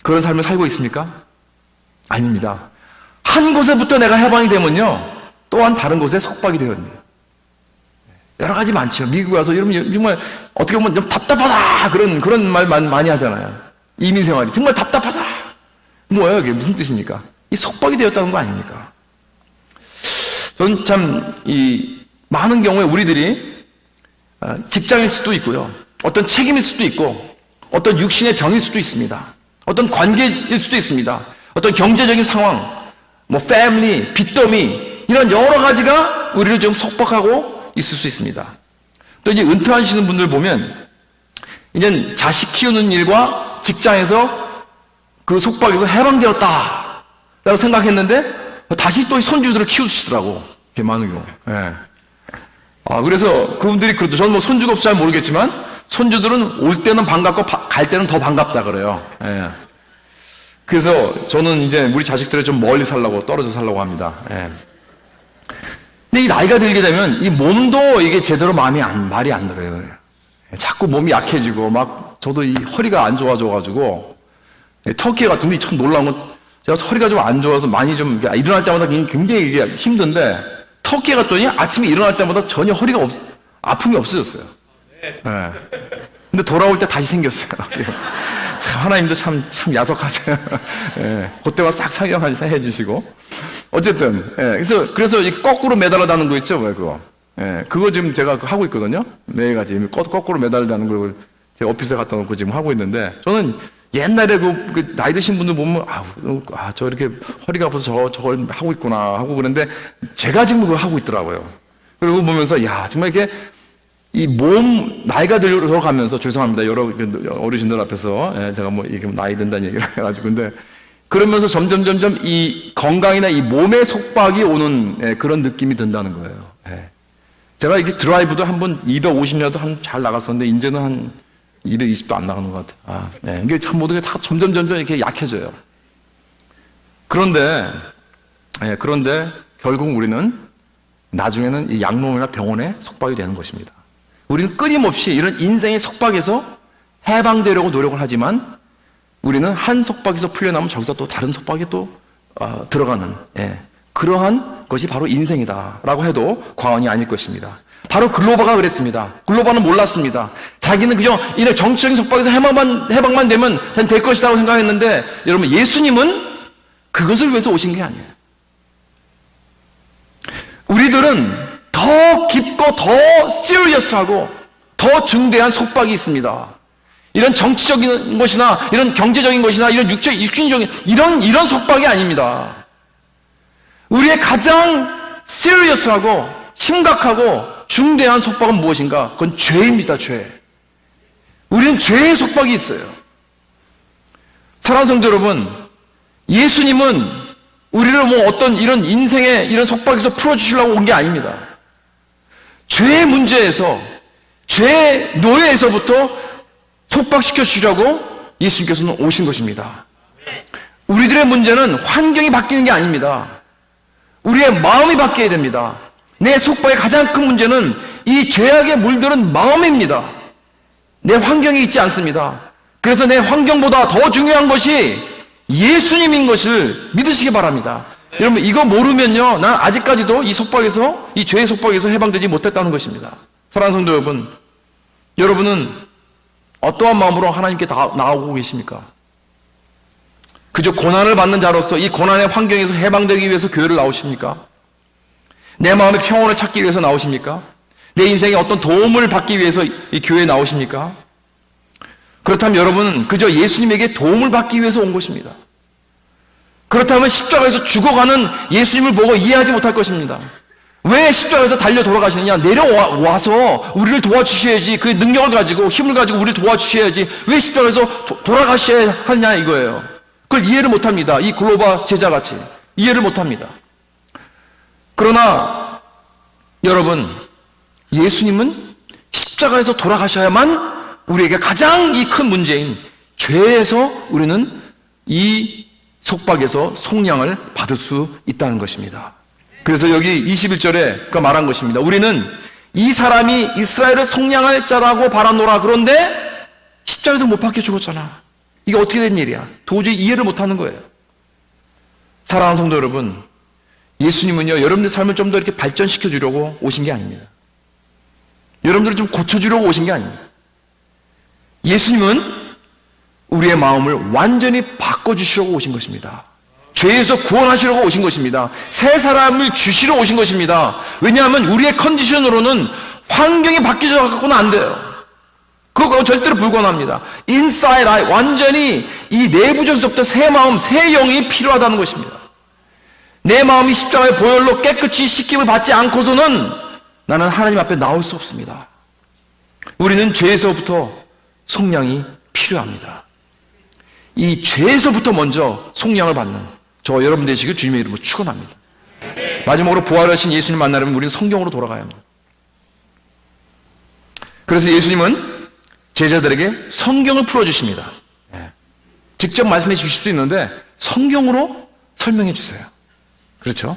그런 삶을 살고 있습니까? 아닙니다. 한 곳에부터 내가 해방이 되면요, 또한 다른 곳에 속박이 되거든요. 여러 가지 많죠. 미국에 와서 여러분 정말 어떻게 보면 좀 답답하다 그런 말 많이 하잖아요. 이민 생활이 정말 답답하다. 뭐예요? 이게 무슨 뜻입니까? 이 속박이 되었다는 거 아닙니까? 저는 참 많은 경우에 우리들이 직장일 수도 있고요, 어떤 책임일 수도 있고, 어떤 육신의 병일 수도 있습니다. 어떤 관계일 수도 있습니다. 어떤 경제적인 상황, 뭐 패밀리, 빚더미, 이런 여러 가지가 우리를 좀 속박하고 있을 수 있습니다. 또 이제 은퇴하시는 분들 보면 이제 자식 키우는 일과 직장에서 그 속박에서 해방되었다 라고 생각했는데 다시 또 손주들을 키우시더라고. 이게 많은 경우. 그래서 그분들이 그래도 저는 뭐 손주가 없어 잘 모르겠지만 손주들은 올 때는 반갑고 갈 때는 더 반갑다 그래요. 예. 그래서 저는 이제 우리 자식들을 좀 멀리 살라고 떨어져 살라고 합니다. 예. 근데 이 나이가 들게 되면 이 몸도 이게 제대로 말이 안 들어요. 자꾸 몸이 약해지고 막 저도 이 허리가 안 좋아져가지고 터키 같은 데 참 놀라운 건 제가 허리가 좀 안 좋아서 많이 좀 일어날 때마다 굉장히 이게 힘든데 터키에 갔더니 아침에 일어날 때마다 전혀 허리가 아픔이 없어졌어요. 네. 근데 돌아올 때 다시 생겼어요. 참 하나님도 참 야속하세요. 예. 그때만 싹 상영해 주시고 어쨌든 그래서 이 거꾸로 매달아 다는 거 있죠, 왜 그거? 그거 지금 제가 하고 있거든요. 매일같이 거꾸로 매달아 다는 걸 제가 오피스에 갖다 놓고 지금 하고 있는데 저는 옛날에 그 나이 드신 분들 보면 저 이렇게 허리가 아파서 저걸 하고 있구나 하고 그러는데 제가 지금 그걸 하고 있더라고요. 그리고 보면서 야 정말 이렇게 이 몸 나이가 들어가면서 죄송합니다 여러 어르신들 앞에서 제가 뭐 이게 나이 든다는 얘기를 해가지고 근데 그러면서 점점 이 건강이나 이 몸의 속박이 오는 그런 느낌이 든다는 거예요. 제가 이게 드라이브도 한번 250야드 잘 나갔었는데 이제는 한 220도 안 나가는 것 같아요. 이게 참 모든 게 다 점점 이렇게 약해져요. 그런데 결국 우리는 나중에는 이 약놈이나 병원에 속박이 되는 것입니다. 우리는 끊임없이 이런 인생의 속박에서 해방되려고 노력을 하지만 우리는 한 속박에서 풀려나면 저기서 또 다른 속박에 또 들어가는 그러한 것이 바로 인생이다라고 해도 과언이 아닐 것입니다. 바로 글로바가 그랬습니다. 글로바는 몰랐습니다. 자기는 그저 이런 정치적인 속박에서 해방만 되면 될 것이라고 생각했는데 여러분 예수님은 그것을 위해서 오신 게 아니에요. 우리들은 더 깊고 더 시리어스하고 더 중대한 속박이 있습니다. 이런 정치적인 것이나 이런 경제적인 것이나 이런 육신적인 이런 속박이 아닙니다. 우리의 가장 시리어스하고 심각하고 중대한 속박은 무엇인가? 그건 죄입니다, 죄. 우리는 죄의 속박이 있어요. 사랑하는 성도 여러분, 예수님은 우리를 뭐 어떤 이런 인생의 이런 속박에서 풀어주시려고 온 게 아닙니다. 죄의 문제에서, 죄의 노예에서부터 속박시켜 주시려고 예수님께서는 오신 것입니다. 우리들의 문제는 환경이 바뀌는 게 아닙니다. 우리의 마음이 바뀌어야 됩니다. 내 속박의 가장 큰 문제는 이 죄악에 물들은 마음입니다. 내 환경이 있지 않습니다. 그래서 내 환경보다 더 중요한 것이 예수님인 것을 믿으시기 바랍니다. 여러분 이거 모르면요 난 아직까지도 이 속박에서 이 죄의 속박에서 해방되지 못했다는 것입니다. 사랑하는 성도 여러분, 여러분은 어떠한 마음으로 하나님께 나아오고 계십니까? 그저 고난을 받는 자로서 이 고난의 환경에서 해방되기 위해서 교회를 나오십니까? 내 마음의 평온을 찾기 위해서 나오십니까? 내 인생에 어떤 도움을 받기 위해서 이 교회에 나오십니까? 그렇다면 여러분은 그저 예수님에게 도움을 받기 위해서 온 것입니다. 그렇다면 십자가에서 죽어가는 예수님을 보고 이해하지 못할 것입니다. 왜 십자가에서 달려 돌아가시느냐? 내려와서 우리를 도와주셔야지. 그 능력을 가지고 힘을 가지고 우리를 도와주셔야지. 왜 십자가에서 돌아가셔야 하느냐 이거예요. 그걸 이해를 못합니다. 이 글로바 제자같이 이해를 못합니다. 그러나 여러분, 예수님은 십자가에서 돌아가셔야만 우리에게 가장 이 큰 문제인 죄에서 우리는 이 속박에서 속량을 받을 수 있다는 것입니다. 그래서 여기 21절에 그 말한 것입니다. 우리는 이 사람이 이스라엘을 속량할 자라고 바라노라. 그런데 십자가에서 못 박혀 죽었잖아. 이게 어떻게 된 일이야? 도저히 이해를 못하는 거예요. 사랑하는 성도 여러분, 예수님은요 여러분들 삶을 좀 더 이렇게 발전시켜 주려고 오신 게 아닙니다. 여러분들을 좀 고쳐주려고 오신 게 아닙니다. 예수님은 우리의 마음을 완전히 바꿔주시려고 오신 것입니다. 죄에서 구원하시려고 오신 것입니다. 새 사람을 주시러 오신 것입니다. 왜냐하면 우리의 컨디션으로는 환경이 바뀌어져 갖고는 안 돼요. 그거 절대로 불가능합니다. inside eye, 완전히 이 내부적으로부터 새 마음, 새 영이 필요하다는 것입니다. 내 마음이 십자가의 보혈로 깨끗이 씻김을 받지 않고서는 나는 하나님 앞에 나올 수 없습니다. 우리는 죄에서부터 속량이 필요합니다. 이 죄에서부터 먼저 속량을 받는 저 여러분 되시길 주님의 이름으로 축원합니다. 마지막으로 부활하신 예수님 만나려면 우리는 성경으로 돌아가야 합니다. 그래서 예수님은 제자들에게 성경을 풀어주십니다. 직접 말씀해 주실 수 있는데 성경으로 설명해 주세요. 그렇죠?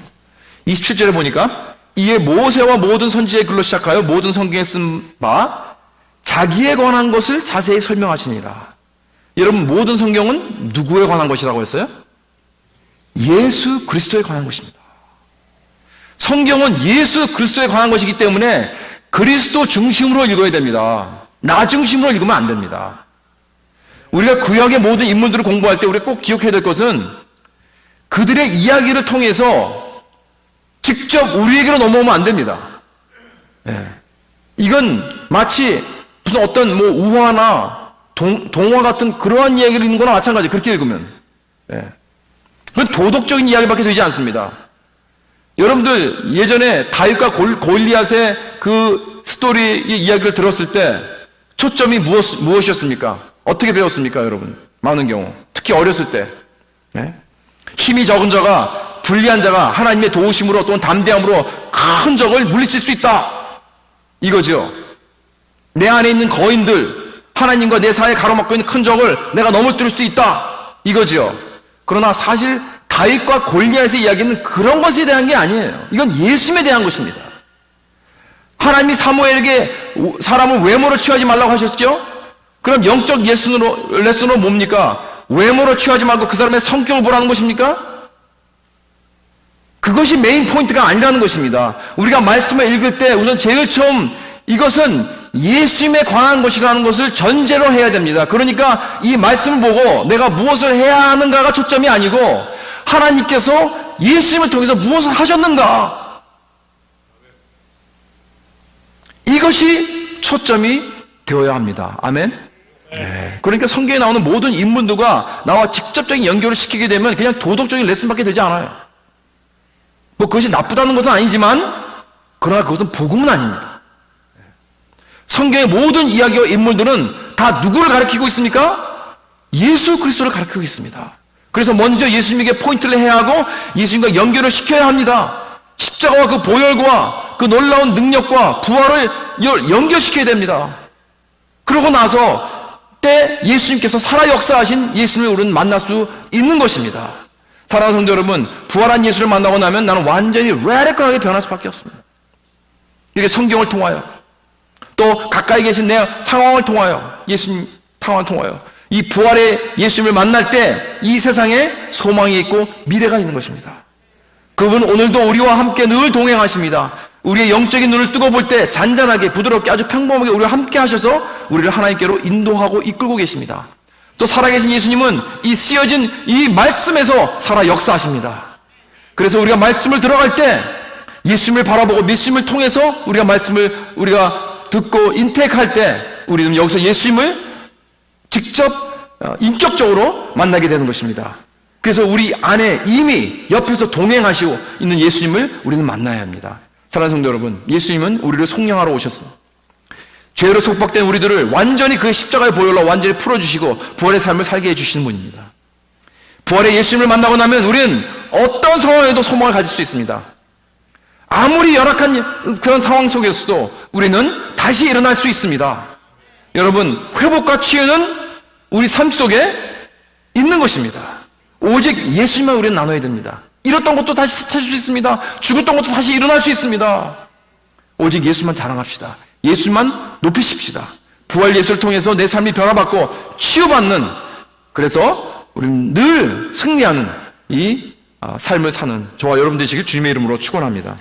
27절에 보니까 이에 모세와 모든 선지의 글로 시작하여 모든 성경에 쓴 바 자기에 관한 것을 자세히 설명하시니라. 여러분, 모든 성경은 누구에 관한 것이라고 했어요? 예수 그리스도에 관한 것입니다. 성경은 예수 그리스도에 관한 것이기 때문에 그리스도 중심으로 읽어야 됩니다. 나 중심으로 읽으면 안 됩니다. 우리가 구약의 모든 인물들을 공부할 때 우리가 꼭 기억해야 될 것은 그들의 이야기를 통해서 직접 우리에게로 넘어오면 안 됩니다. 이건 마치 무슨 어떤 우화나 동화 같은 그러한 이야기를 읽는 거나 마찬가지. 그렇게 읽으면 그건 도덕적인 이야기밖에 되지 않습니다. 여러분들 예전에 다윗과 골리앗의 그 스토리의 이야기를 들었을 때 초점이 무엇이었습니까? 어떻게 배웠습니까, 여러분? 많은 경우 특히 어렸을 때 힘이 적은 자가, 불리한 자가 하나님의 도우심으로 또는 담대함으로 큰 적을 물리칠 수 있다, 이거죠. 내 안에 있는 거인들, 하나님과 내 사이에 가로막고 있는 큰 적을 내가 넘어뜨릴 수 있다, 이거죠. 그러나 사실 다윗과 골리앗의 이야기는 그런 것에 대한 게 아니에요. 이건 예수님에 대한 것입니다. 하나님이 사무엘에게 사람을 외모로 취하지 말라고 하셨죠? 그럼 영적 레슨으로 뭡니까? 외모로 취하지 말고 그 사람의 성격을 보라는 것입니까? 그것이 메인 포인트가 아니라는 것입니다. 우리가 말씀을 읽을 때 우선 제일 처음 이것은 예수님에 관한 것이라는 것을 전제로 해야 됩니다. 그러니까 이 말씀을 보고 내가 무엇을 해야 하는가가 초점이 아니고 하나님께서 예수님을 통해서 무엇을 하셨는가, 이것이 초점이 되어야 합니다. 아멘. 그러니까 성경에 나오는 모든 인물들과 나와 직접적인 연결을 시키게 되면 그냥 도덕적인 레슨밖에 되지 않아요. 뭐 그것이 나쁘다는 것은 아니지만 그러나 그것은 복음은 아닙니다. 성경의 모든 이야기와 인물들은 다 누구를 가리키고 있습니까? 예수 그리스도를 가리키고 있습니다. 그래서 먼저 예수님에게 포인트를 해야 하고 예수님과 연결을 시켜야 합니다. 십자가와 그 보혈과 그 놀라운 능력과 부활을 연결시켜야 됩니다. 그러고 나서 때 예수님께서 살아 역사하신 예수님을 우리는 만날 수 있는 것입니다. 사랑하는 성도 여러분, 부활한 예수를 만나고 나면 나는 완전히 라디컬하게 변할 수밖에 없습니다. 이게 성경을 통하여 또 가까이 계신 내 상황을 통하여, 예수님 상황을 통하여 이 부활의 예수님을 만날 때 이 세상에 소망이 있고 미래가 있는 것입니다. 그분은 오늘도 우리와 함께 늘 동행하십니다. 우리의 영적인 눈을 뜨고 볼 때 잔잔하게 부드럽게 아주 평범하게 우리와 함께 하셔서 우리를 하나님께로 인도하고 이끌고 계십니다. 또 살아계신 예수님은 이 쓰여진 이 말씀에서 살아 역사하십니다. 그래서 우리가 말씀을 들어갈 때 예수님을 바라보고 예수님을 통해서 우리가 듣고 인택할 때 우리는 여기서 예수님을 직접 인격적으로 만나게 되는 것입니다. 그래서 우리 안에 이미 옆에서 동행하시고 있는 예수님을 우리는 만나야 합니다. 사랑하는 성도 여러분, 예수님은 우리를 속량하러 오셨습니다. 죄로 속박된 우리들을 완전히 그 십자가의 보혈로 완전히 풀어주시고 부활의 삶을 살게 해주시는 분입니다. 부활의 예수님을 만나고 나면 우리는 어떤 상황에도 소망을 가질 수 있습니다. 아무리 열악한 그런 상황 속에서도 우리는 다시 일어날 수 있습니다. 여러분, 회복과 치유는 우리 삶 속에 있는 것입니다. 오직 예수님만 우리는 나눠야 됩니다. 잃었던 것도 다시 찾을 수 있습니다. 죽었던 것도 다시 일어날 수 있습니다. 오직 예수만 자랑합시다. 예수만 높이십시다. 부활 예수를 통해서 내 삶이 변화받고 치유받는, 그래서 우리는 늘 승리하는 이 삶을 사는 저와 여러분 되시길 주님의 이름으로 축원합니다.